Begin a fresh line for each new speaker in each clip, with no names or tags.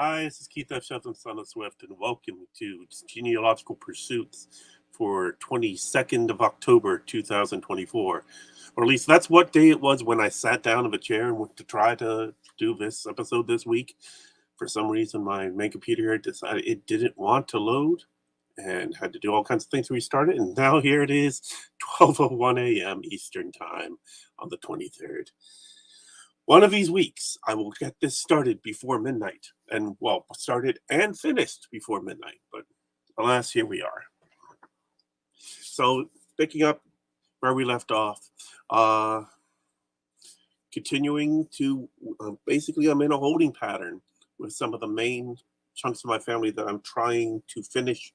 Hi, this is Keith F. Shovlin, son of Swift, and welcome to Genealogical Pursuits for 22nd of October, 2024. Or at least that's what day it was when I sat down in a chair and went to try to do this episode this week. For some reason, my main computer here decided it didn't want to load and had to do all kinds of things to restart it. And now here it is, 12:01 a.m. Eastern Time on the 23rd. One of these weeks, I will get this started before midnight. And, well, started and finished before midnight. But alas, here we are. So, picking up where we left off, continuing to, basically, I'm in a holding pattern with some of the main chunks of my family that I'm trying to finish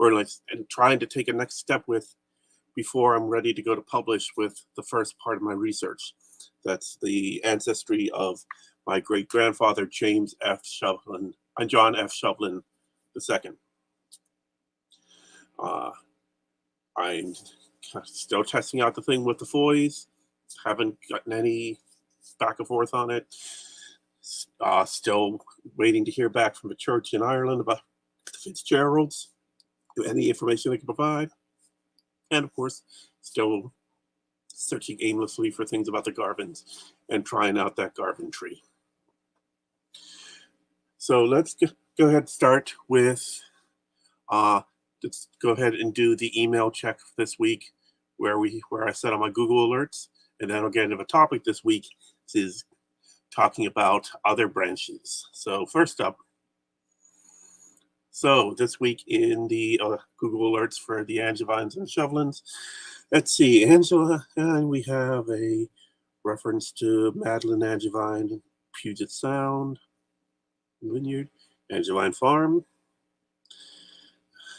and trying to take a next step with before I'm ready to go to publish with the first part of my research. That's the ancestry of my great-grandfather, James F. Shovlin, and John F. Shovlin II. I'm still testing out the thing with the Foys. Haven't gotten any back and forth on it. Still waiting to hear back from the church in Ireland about the Fitzgeralds, any information they can provide. And, of course, still searching aimlessly for things about the Garvins and trying out that Garvin tree. So let's go ahead and start with, let's go ahead and do the email check this week where I set on my Google alerts, and then I'll get into a topic this week. This is talking about other branches. So first up, this week in the Google alerts for the Angevines and Shovlins, let's see, Angela, and we have a reference to Madeline Angevine, Puget Sound, Vineyard, Angevine Farm.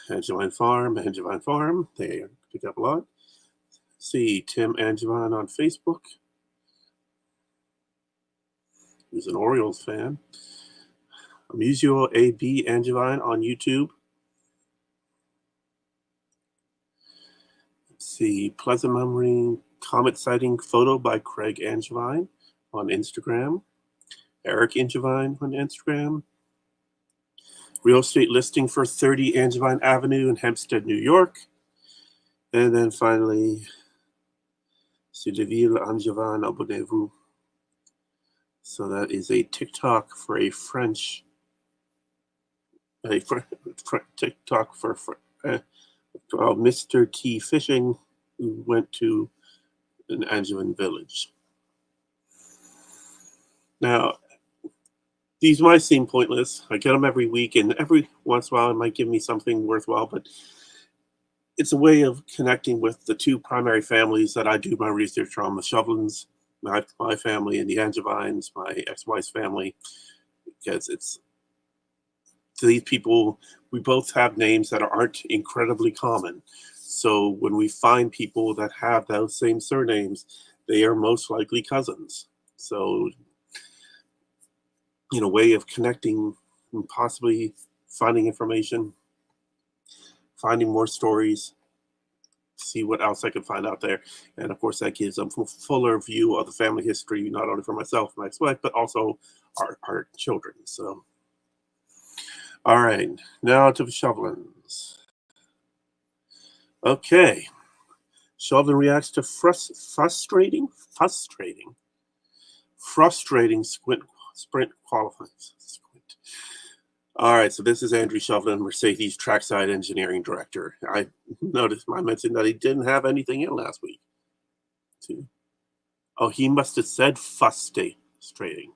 They pick up a lot. See, Tim Angevine on Facebook, who's an Orioles fan. Amusio A.B. Angevine on YouTube. Let's see, Pleasant Memory comet sighting photo by Craig Angevine on Instagram. Eric Angevine on Instagram. Real estate listing for 30 Angevine Avenue in Hempstead, New York. And then finally, Sudeville Angevine, abonnez-vous. So that is a TikTok for a French, TikTok for Mr. T Fishing, who went to an Angevine village. Now, these might seem pointless. I get them every week, and every once in a while it might give me something worthwhile, but it's a way of connecting with the two primary families that I do my research on, the Shovlins, my family, and the Angevines, my ex-wife's family, because it's these people, we both have names that aren't incredibly common. So when we find people that have those same surnames, they are most likely cousins. So in a way of connecting and possibly finding information, finding more stories, see what else I can find out there. And of course, that gives them a fuller view of the family history, not only for myself, my ex-wife, but also our children. So, all right, now to the Shovlins. Okay. Shovlin reacts to frustrating sprint qualifying. All right, so this is Andrew Shovlin, Mercedes Trackside Engineering Director. I mentioned that he didn't have anything in last week. Oh, he must have said frustrating.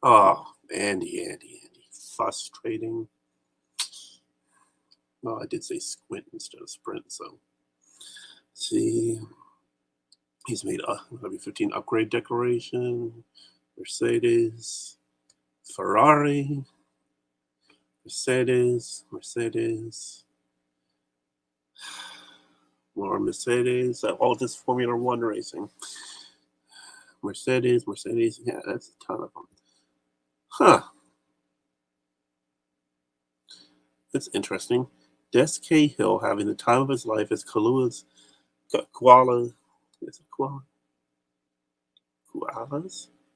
Oh, Andy. Frustrating. Well, I did say squint instead of sprint, so. See, he's made a W15 upgrade declaration. Mercedes, Ferrari, Mercedes, more Mercedes, all this Formula One racing. Mercedes, yeah, that's a ton of them. Huh. That's interesting. Des Cahill having the time of his life as Kalua's koalas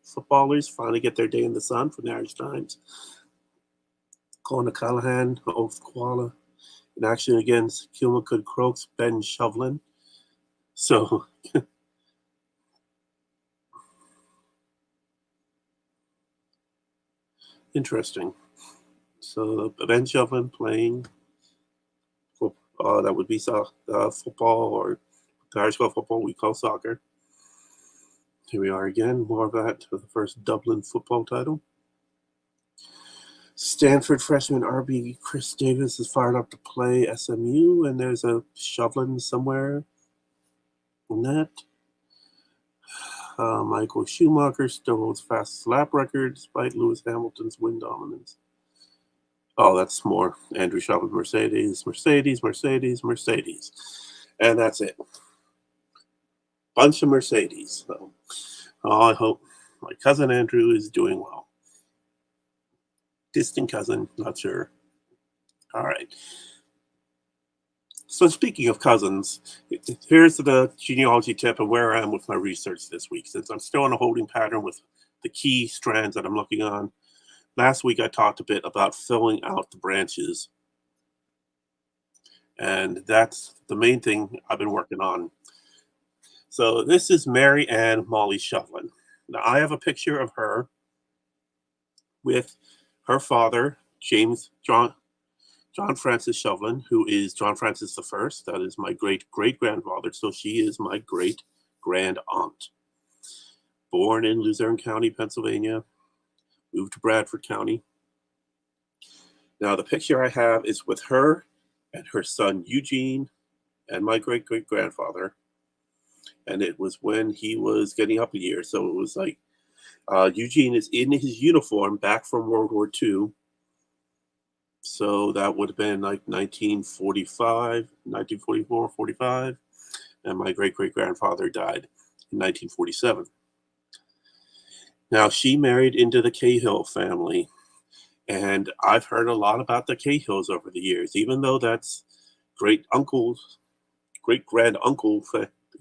footballers finally get their day in the sun from the Irish Times. Kona Callahan, Oath Koala, in action against Kilmacud Croaks, Ben Shovlin. So, interesting. So, Ben Shovlin playing, that would be football, or Irish school football we call soccer. Here we are again, more of that for the first Dublin football title. Stanford freshman RB Chris Davis is fired up to play SMU, and there's a Shovlin somewhere in that. Michael Schumacher still holds fastest lap record despite Lewis Hamilton's win dominance. Oh, that's more Andrew Shovlin, Mercedes. And that's it. Bunch of Mercedes. So, I hope my cousin Andrew is doing well. Distant cousin, not sure. All right. So speaking of cousins, here's the genealogy tip and where I am with my research this week, since I'm still in a holding pattern with the key strands that I'm looking on. Last week I talked a bit about filling out the branches, and that's the main thing I've been working on. So this is Mary Ann Molly Shovlin. Now I have a picture of her with her father, John Francis Shovlin, who is John Francis I. That is my great-great-grandfather, so she is my great-grand-aunt. Born in Luzerne County, Pennsylvania, moved to Bradford County. Now, the picture I have is with her and her son Eugene and my great-great-grandfather, and it was when he was getting up a year, so it was like Eugene is in his uniform back from World War II. So that would have been like 1944, 45. And my great-great-grandfather died in 1947. Now, she married into the Cahill family. And I've heard a lot about the Cahills over the years, even though that's great-grand-uncle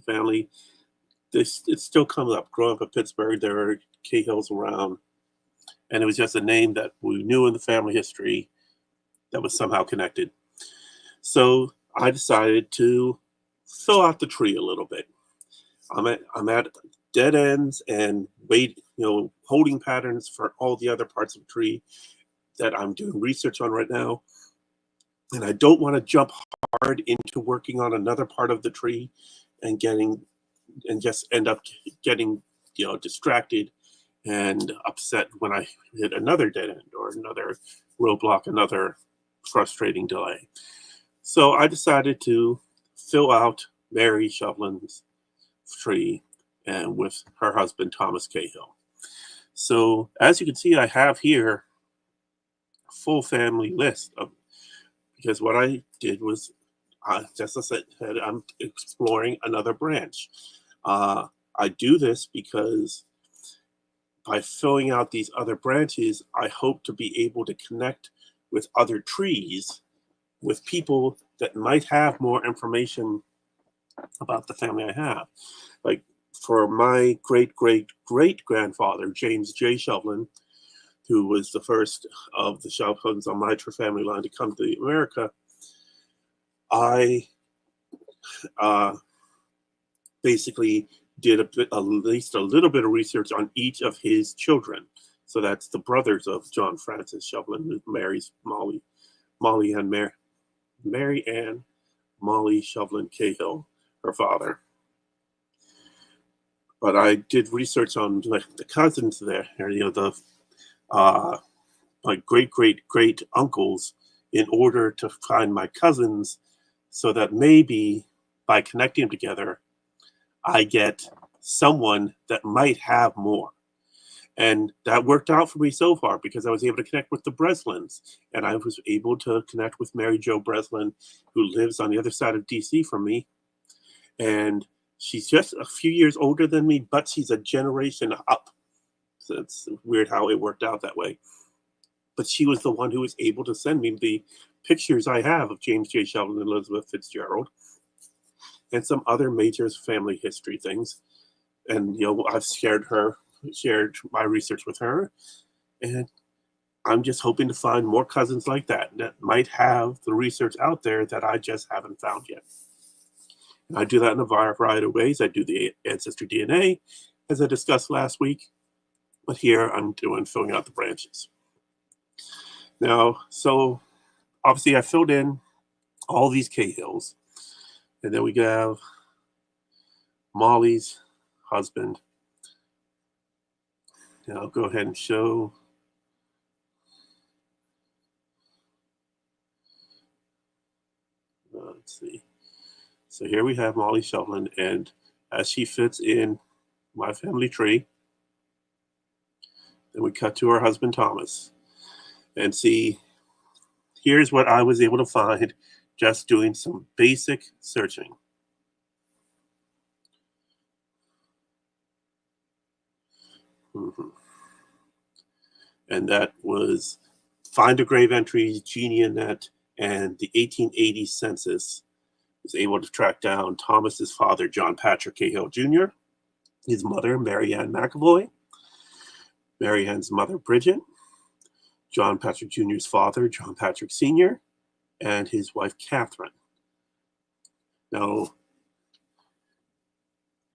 family. It still comes up. Growing up in Pittsburgh, there are Cahills around. And it was just a name that we knew in the family history that was somehow connected. So I decided to fill out the tree a little bit. I'm at dead ends and holding patterns for all the other parts of the tree that I'm doing research on right now. And I don't want to jump hard into working on another part of the tree and just end up getting distracted and upset when I hit another dead end or another roadblock, another frustrating delay. So I decided to fill out Mary Shovlin's tree and with her husband Thomas Cahill. So as you can see, I have here a full family list because what I did was, just as I said, I'm exploring another branch. I do this because by filling out these other branches, I hope to be able to connect with other trees, with people that might have more information about the family I have. Like for my great-great-great-grandfather, James J. Shovlin, who was the first of the Shovlins on my family line to come to America, I basically did at least a little bit of research on each of his children. So that's the brothers of John Francis Shovlin, Mary Ann Molly Shovlin Cahill, her father. But I did research on the cousins there, my great uncles, in order to find my cousins, so that maybe by connecting them together, I get someone that might have more. And that worked out for me so far because I was able to connect with the Breslins, and I was able to connect with Mary Jo Breslin, who lives on the other side of DC from me. And she's just a few years older than me, but she's a generation up. So it's weird how it worked out that way. But she was the one who was able to send me the pictures I have of James J. Shovlin and Elizabeth Fitzgerald and some other major family history things. And I've shared my research with her, and I'm just hoping to find more cousins like that might have the research out there that I just haven't found yet. And I do that in a variety of ways. I do the ancestry DNA, as I discussed last week, but here I'm filling out the branches. Now, so obviously I filled in all these Cahills, and then we have Molly's husband. And I'll go ahead and show. Let's see. So here we have Molly Shovlin, and as she fits in my family tree, then we cut to her husband Thomas. And see, here's what I was able to find just doing some basic searching. And that was Find a Grave Entries, Genealogical, and the 1880 census was able to track down Thomas's father, John Patrick Cahill Jr., his mother, Mary Ann McEvoy, Mary Ann's mother, Bridget, John Patrick Jr.'s father, John Patrick Sr., and his wife, Catherine. Now,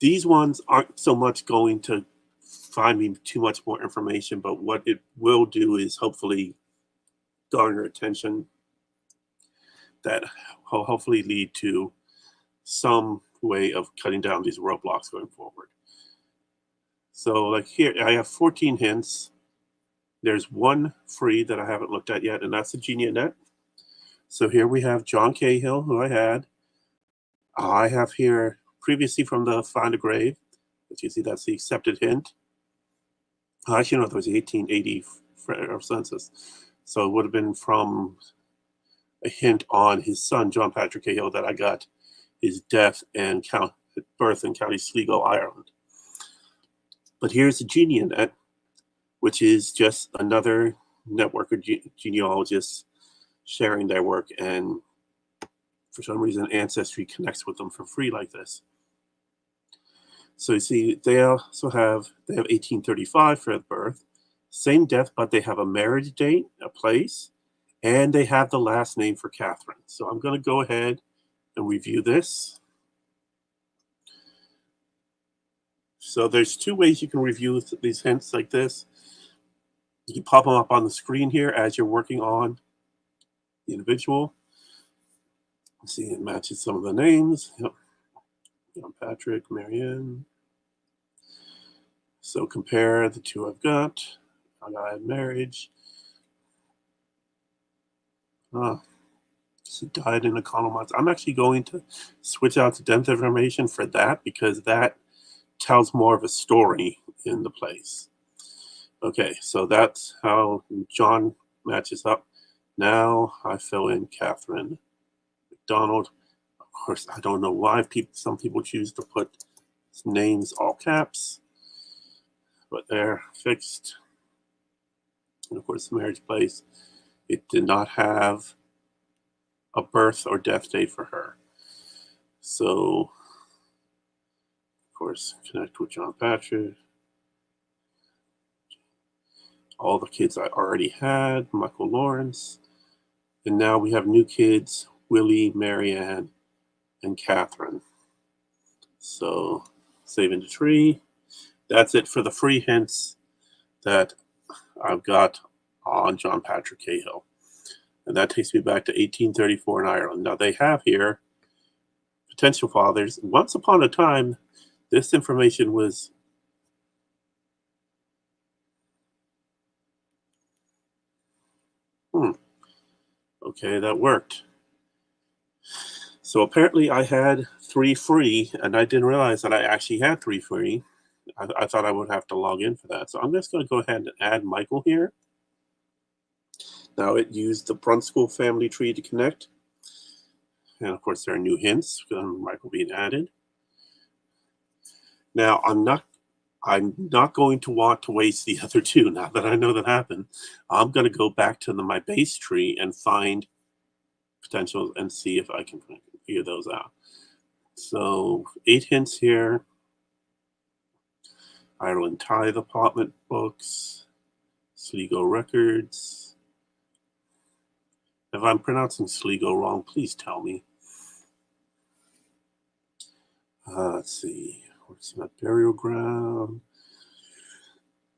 these ones aren't so much going to find me too much more information, but what it will do is hopefully garner attention that will hopefully lead to some way of cutting down these roadblocks going forward. So like here, I have 14 hints. There's one free that I haven't looked at yet, and that's the Genealogical. So here we have John Cahill, who I had. I have here previously from the Find a Grave, but you see that's the accepted hint. Actually, no, that was the 1880 census. So it would have been from a hint on his son, John Patrick Cahill, that I got his death and birth in County Sligo, Ireland. But here's the Genealogical, which is just another network of genealogists sharing their work, and for some reason Ancestry connects with them for free like this. So you see, they have 1835 for birth, same death, but they have a marriage date, a place, and they have the last name for Catherine. So I'm going to go ahead and review this. So there's two ways you can review these hints like this. You can pop them up on the screen here as you're working on the individual. See, it matches some of the names. Yep. John Patrick, Marianne. So compare the two I've got. I had marriage. She died in a couple months. I'm actually going to switch out to death information for that because that tells more of a story in the place. Okay, so that's how John matches up. Now I fill in Catherine McDonald. Of course, I don't know why some people choose to put names all caps, but they're fixed. And of course, the marriage place, it did not have a birth or death date for her. So, of course, connect with John Patrick. All the kids I already had, Michael Lawrence. And now we have new kids, Willie, Marianne, and Catherine. So, saving the tree. That's it for the free hints that I've got on John Patrick Cahill. And that takes me back to 1834 in Ireland. Now they have here potential fathers. Once upon a time, this information was okay, that worked. So apparently I had 3 free, and I didn't realize that I actually had 3 free. I thought I would have to log in for that. So I'm just going to go ahead and add Michael here. Now it used the Brunskill family tree to connect. And of course there are new hints, Michael being added. Now I'm not going to want to waste the other 2 now that I know that happened. I'm going to go back to my base tree and find potentials and see if I can figure those out. So 8 hints here. Ireland Tithe Apartment Books, Sligo Records, If I'm pronouncing Sligo wrong, please tell me. Let's see. What's that burial ground?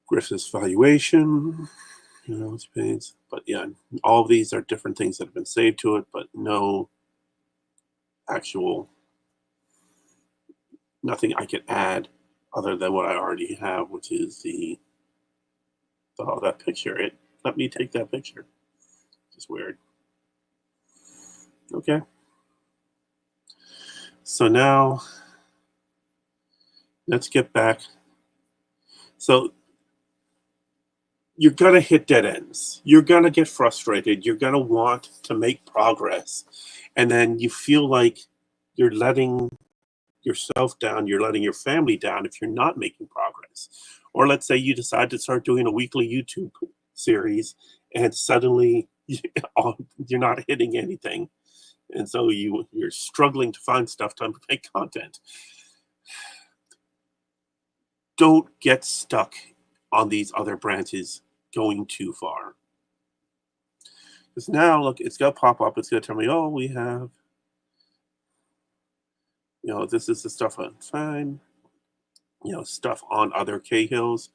Griffith's valuation. It's pains. But yeah, all of these are different things that have been saved to it, but no actual, nothing I can add other than what I already have, which is that picture. It let me take that picture. It's weird. Okay. So now let's get back. So you're going to hit dead ends. You're going to get frustrated. You're going to want to make progress. And then you feel like you're letting yourself down. You're letting your family down if you're not making progress. Or let's say you decide to start doing a weekly YouTube series and suddenly you're not hitting anything. And so you're struggling to find stuff to make content. Don't get stuck on these other branches going too far. Because now, look, it's going to pop up. It's going to tell me, oh, we have, this is the stuff on time, stuff on other Cahills.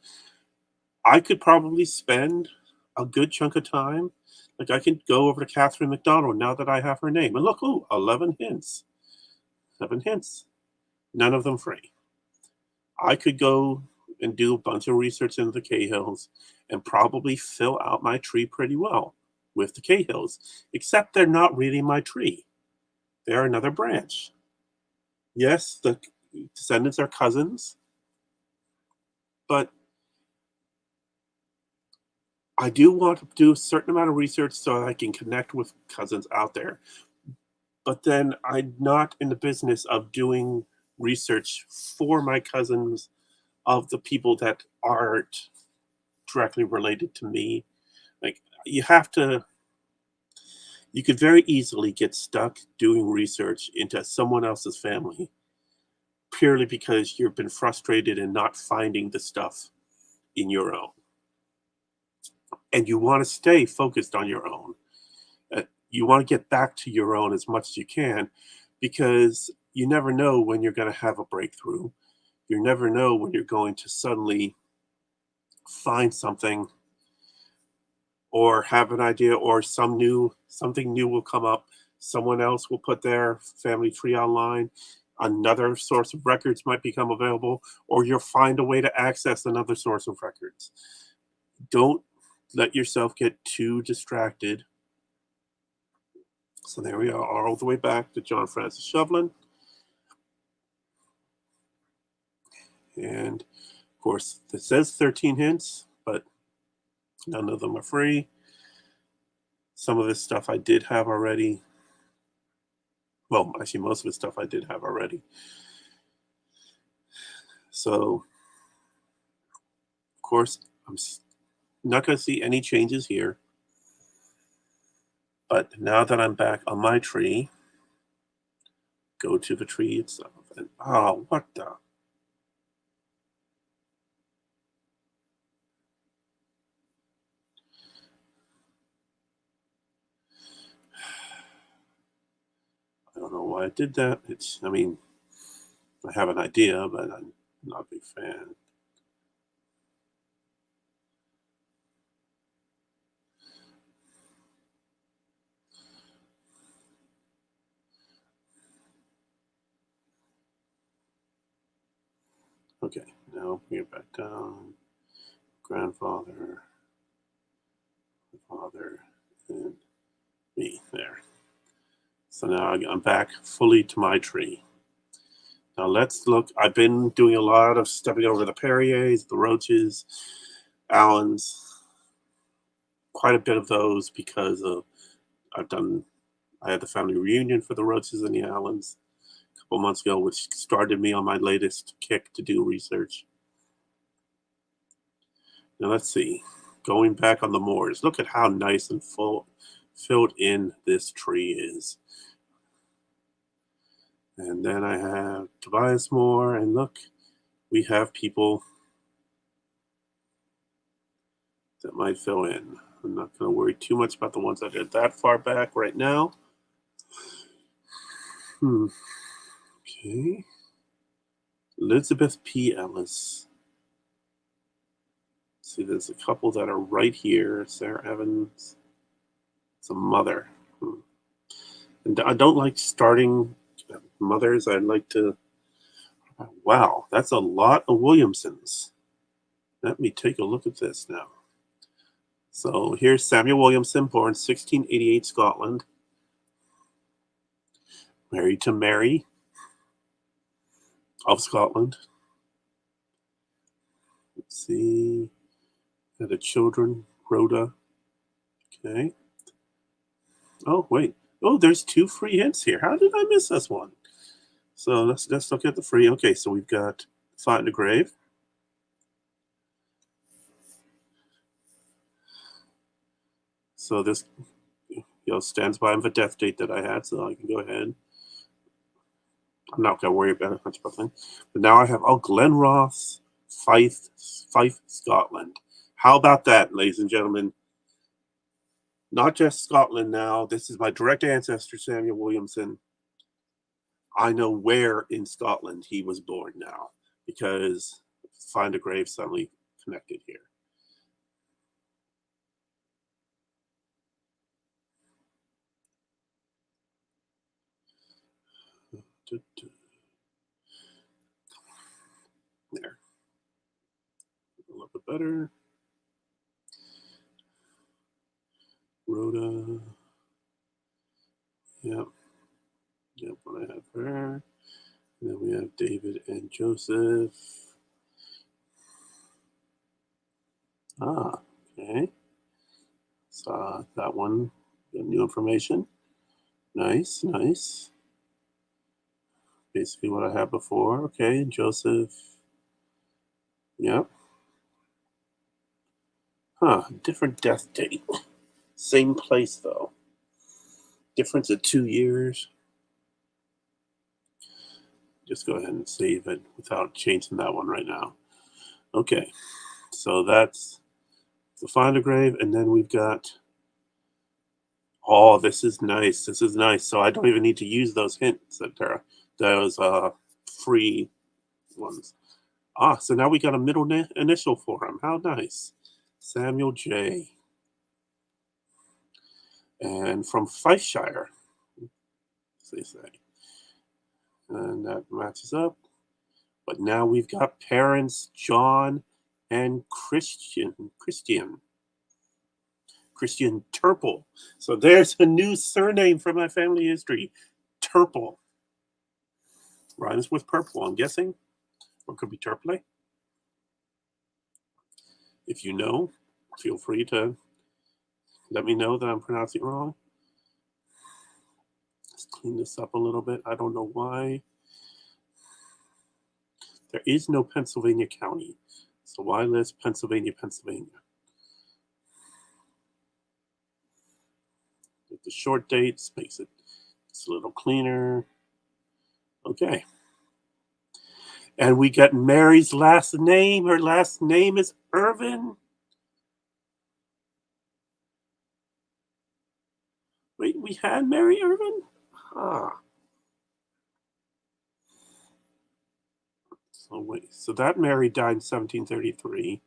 I could probably spend a good chunk of time. Like I can go over to Catherine McDonald now that I have her name. And look, 11 hints. 7 hints. None of them free. I could go and do a bunch of research into the Cahills and probably fill out my tree pretty well with the Cahills, except they're not really my tree. They're another branch. Yes, the descendants are cousins, but I do want to do a certain amount of research so I can connect with cousins out there. But then I'm not in the business of doing research for my cousins of the people that aren't directly related to me. Like you could very easily get stuck doing research into someone else's family purely because you've been frustrated and not finding the stuff in your own. And you want to stay focused on your own. You want to get back to your own as much as you can because you never know when you're going to have a breakthrough. You never know when you're going to suddenly find something or have an idea or something new will come up. Someone else will put their family tree online. Another source of records might become available, or you'll find a way to access another source of records. Don't let yourself get too distracted. So there we are, all the way back to John Francis Shovlin. And of course, it says 13 hints, but none of them are free. Some of this stuff I did have already. Well, actually, most of the stuff I did have already. So, of course, I'm not going to see any changes here. But now that I'm back on my tree, go to the tree itself. And oh, what the? I don't know why I did that. I have an idea, but I'm not a big fan. Okay, now we're back down. Grandfather, father, and me there. So now I'm back fully to my tree. Now let's look. I've been doing a lot of stepping over the Perriers, the Roaches, Allens, quite a bit of those because I had the family reunion for the Roaches and the Allens a couple months ago, which started me on my latest kick to do research. Now let's see. Going back on the moors, look at how nice and filled in this tree is. And then I have Tobias Moore, and look, we have people that might fill in. I'm not going to worry too much about the ones that are that far back right now. Okay. Elizabeth P. Ellis. See, there's a couple that are right here. Sarah Evans. It's a mother. And I don't like starting mothers. I'd like to... Wow, that's a lot of Williamsons. Let me take a look at this now. So here's Samuel Williamson, born 1688, Scotland. Married to Mary of Scotland. Let's see. Had a children, Rhoda. Okay. Oh, wait. Oh, there's 2 free hints here. How did I miss this one? So let's look at the free. Okay, so we've got Find a Grave. So this stands by the death date that I had, so I can go ahead. I'm not going to worry about it much about that. But now I have, Glenross, Fife, Scotland. How about that, ladies and gentlemen? Not just Scotland now. This is my direct ancestor, Samuel Williamson. I know where in Scotland he was born now because Find a Grave suddenly connected here. There. A little bit better. Rhoda. Yep. Yep, what I have her. And then we have David and Joseph. Okay. Saw that one. Got new information. Nice, nice. Basically what I had before. Okay, Joseph. Yep. Different death date. Same place, though. Difference of 2 years. Just go ahead and save it without changing that one right now. Okay, so that's the Find a Grave, and then we've got... Oh, this is nice. This is nice. So I don't even need to use those hints that are those free ones. So now we got a middle initial for him. How nice. Samuel J. And from Fifeshire, as they say. And that matches up. But now we've got parents, John and Christian Turple. So there's a new surname for my family history. Turple. Rhymes with purple, I'm guessing. Or it could be Turple. If you know, feel free to let me know that I'm pronouncing it wrong. Let's clean this up a little bit. I don't know why. There is no Pennsylvania County. So why list Pennsylvania? With the short dates makes it just a little cleaner. Okay. And we got Mary's last name. Her last name is Irvin. Wait, we had Mary Irvin? So wait, so that Mary died in 1733.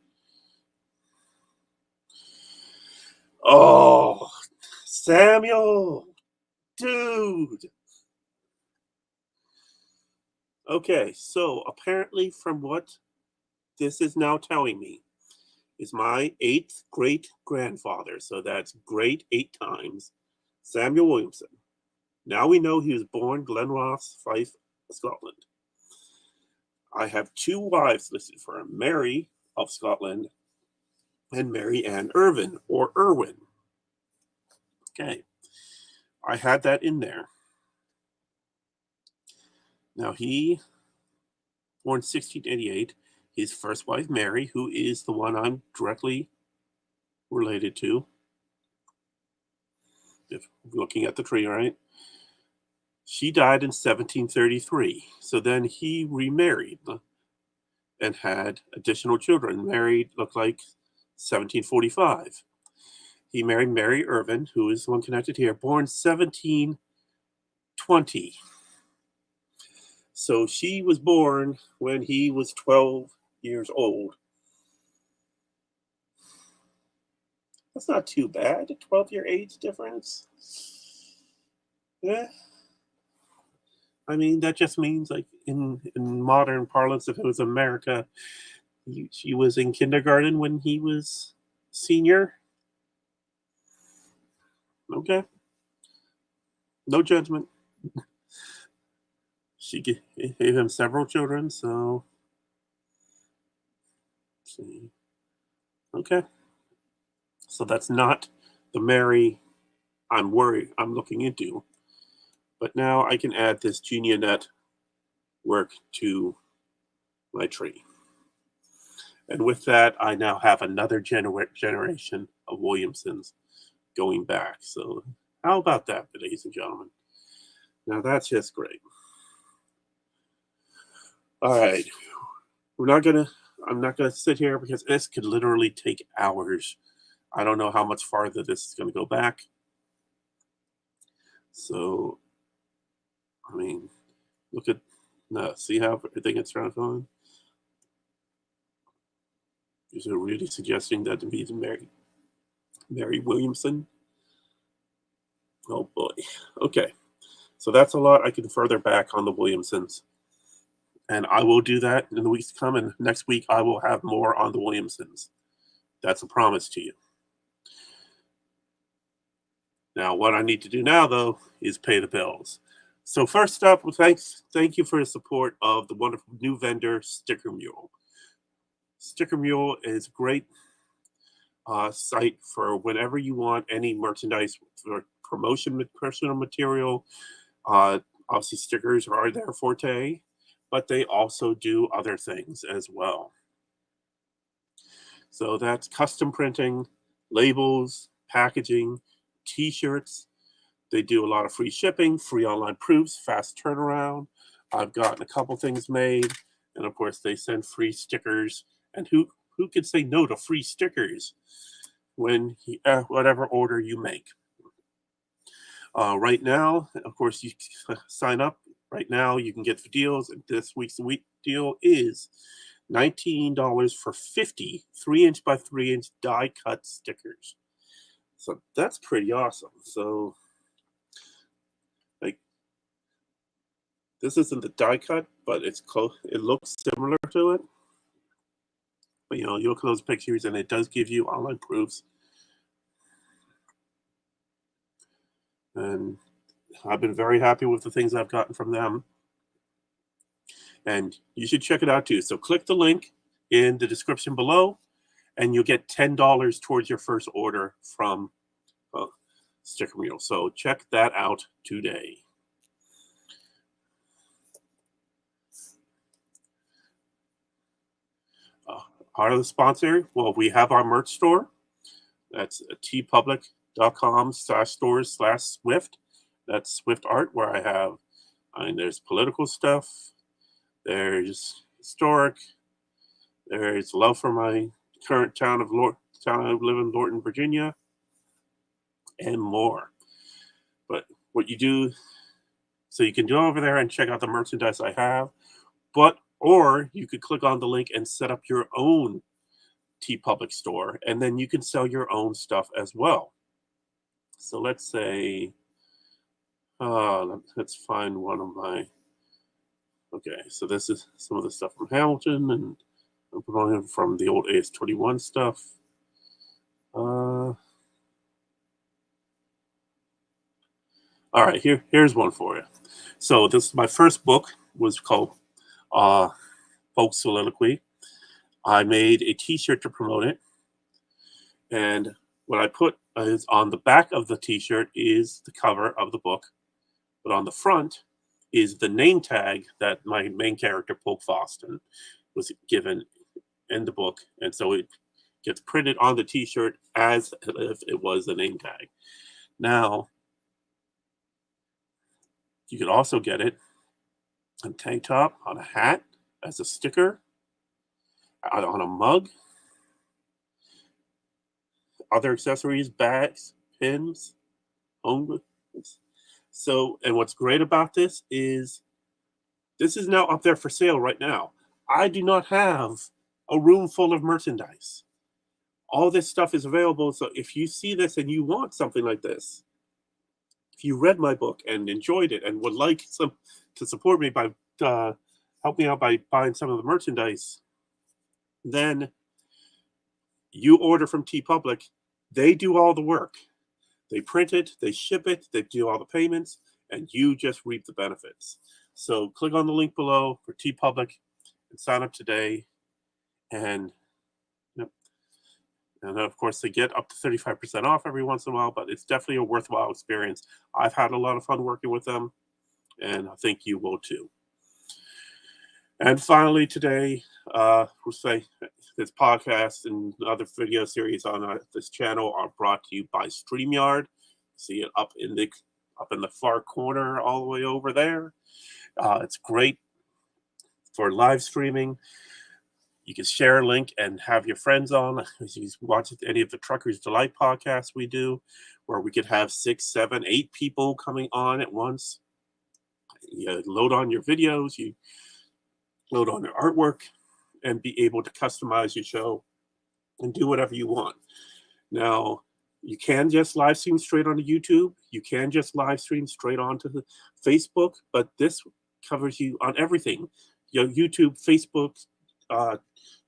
Oh, Samuel, dude. Okay, so apparently from what this is now telling me is my 8th great-grandfather. So that's great 8 times. Samuel Williamson. Now we know he was born Glenross, Fife, Scotland. I have 2 wives listed for him, Mary of Scotland and Mary Ann Irvin, or Irwin. Okay, I had that in there. Now he, born 1688, his first wife, Mary, who is the one I'm directly related to, if looking at the tree, right? She died in 1733. So then he remarried and had additional children. Married, looked like 1745. he married Mary Irvin, who is the one connected here, born 1720. So she was born when he was 12 years old. That's not too bad, a 12-year age difference. Yeah. I mean, that just means, like, in modern parlance, if it was America, she was in kindergarten when he was senior. Okay. No judgment. She gave him several children, so see. Okay. So that's not the Mary I'm looking into. But now I can add this GeniaNet work to my tree. And with that, I now have another generation of Williamsons going back. So how about that, ladies and gentlemen? Now that's just great. All right. I'm not gonna sit here because this could literally take hours. I don't know how much farther this is gonna go back. So, I mean, look at, no, see how everything gets around on? Is it really suggesting that to be Mary Williamson? Oh boy. Okay. So that's a lot I can further back on the Williamsons. And I will do that in the weeks to come. And next week, I will have more on the Williamsons. That's a promise to you. Now, what I need to do now, though, is pay the bills. So first up, thank you for the support of the wonderful new vendor, Sticker Mule. Sticker Mule is a great site for whenever you want any merchandise for promotion, personal material. Obviously, stickers are their forte, but they also do other things as well. So that's custom printing, labels, packaging, t-shirts. They do a lot of free shipping, free online proofs, fast turnaround. I've gotten a couple things made, and of course they send free stickers. And who could say no to free stickers when whatever order you make? Right now, of course, you sign up. Right now, you can get the deals. And this week's deal is $19 for 50 3-inch by 3-inch die cut stickers. So that's pretty awesome. So, like, this isn't the die cut, but it's close. It looks similar to it. But you look at those pictures, and it does give you online proofs. And I've been very happy with the things I've gotten from them. And you should check it out too. So click the link in the description below, and you'll get $10 towards your first order from Sticker Mule. So check that out today. Part of the sponsor, well, we have our merch store. That's tpublic.com/stores/Swift. That's Swift Art, where there's political stuff, there's historic, there's love for my current town I live in, Lorton, Virginia, and more. But what you do, so you can go over there and check out the merchandise I have, or you could click on the link and set up your own TeePublic store, and then you can sell your own stuff as well. So let's say, let's find one of my, okay, so this is some of the stuff from Hamilton, and I'm putting from the old AS21 stuff. All right, here's one for you. So my first book was called Folk Soliloquy. I made a t-shirt to promote it. And what I put is on the back of the t-shirt is the cover of the book. But on the front is the name tag that my main character, Polk Foston, was given in the book. And so it gets printed on the t-shirt as if it was a name tag. Now, you could also get it on a tank top, on a hat, as a sticker, on a mug. other accessories, bags, pins, home goods. So, and what's great about this is now up there for sale right now. I do not have a room full of merchandise. All this stuff is available. So if you see this and you want something like this, if you read my book and enjoyed it and would like some to support me by help me out by buying some of the merchandise, then you order from TeePublic. They do all the work. They print it, they ship it, they do all the payments, and you just reap the benefits. So click on the link below for TeePublic and sign up today. And of course, they get up to 35% off every once in a while, but it's definitely a worthwhile experience. I've had a lot of fun working with them, and I think you will too. And finally, today, we'll say this podcast and other video series on this channel are brought to you by StreamYard. See it up in the far corner, all the way over there. It's great for live streaming. You can share a link and have your friends on. You watch any of the Truckers Delight podcasts we do, where we could have 6, 7, 8 people coming on at once. You load on your videos, you load on your artwork, and be able to customize your show and do whatever you want. Now, you can just live stream straight onto YouTube. You can just live stream straight onto the Facebook, but this covers you on everything. YouTube, Facebook,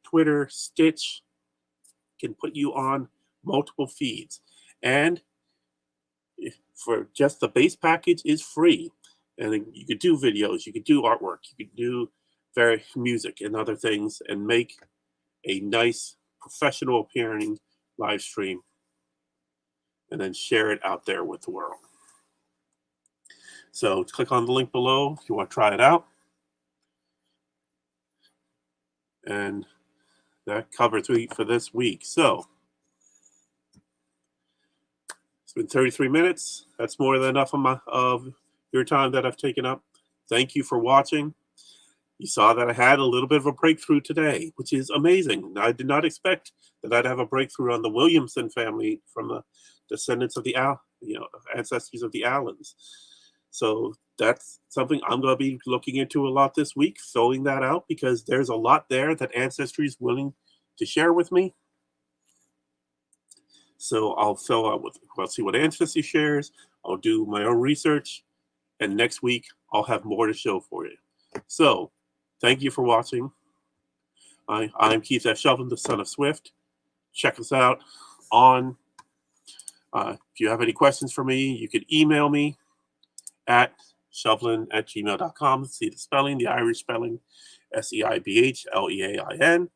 Twitter, Stitch can put you on multiple feeds. And for just the base package is free. And you could do videos, you could do artwork, you could do music and other things and make a nice professional appearing live stream and then share it out there with the world. So click on the link below if you want to try it out. And that covers for this week. So it's been 33 minutes. That's more than enough of your time that I've taken up. Thank you for watching. You saw that I had a little bit of a breakthrough today, which is amazing. I did not expect that I'd have a breakthrough on the Williamson family from the descendants of the ancestors of the Allens. So that's something I'm going to be looking into a lot this week, filling that out, because there's a lot there that Ancestry is willing to share with me. So I'll see what Ancestry shares. I'll do my own research, and next week I'll have more to show for you. So thank you for watching. I'm Keith F. Shovlin, the son of Swift. Check us out on. If you have any questions for me, you can email me at shovlin@gmail.com. See the spelling, the Irish spelling, SEIBHLEAIN.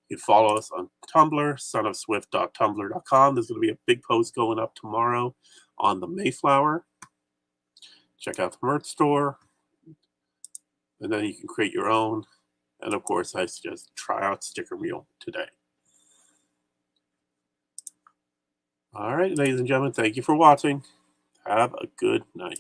You can follow us on Tumblr, sonofswift.tumblr.com. There's going to be a big post going up tomorrow on the Mayflower. Check out the merch store. And then you can create your own. And of course, I suggest try out Sticker Mule today. All right, ladies and gentlemen, thank you for watching. Have a good night.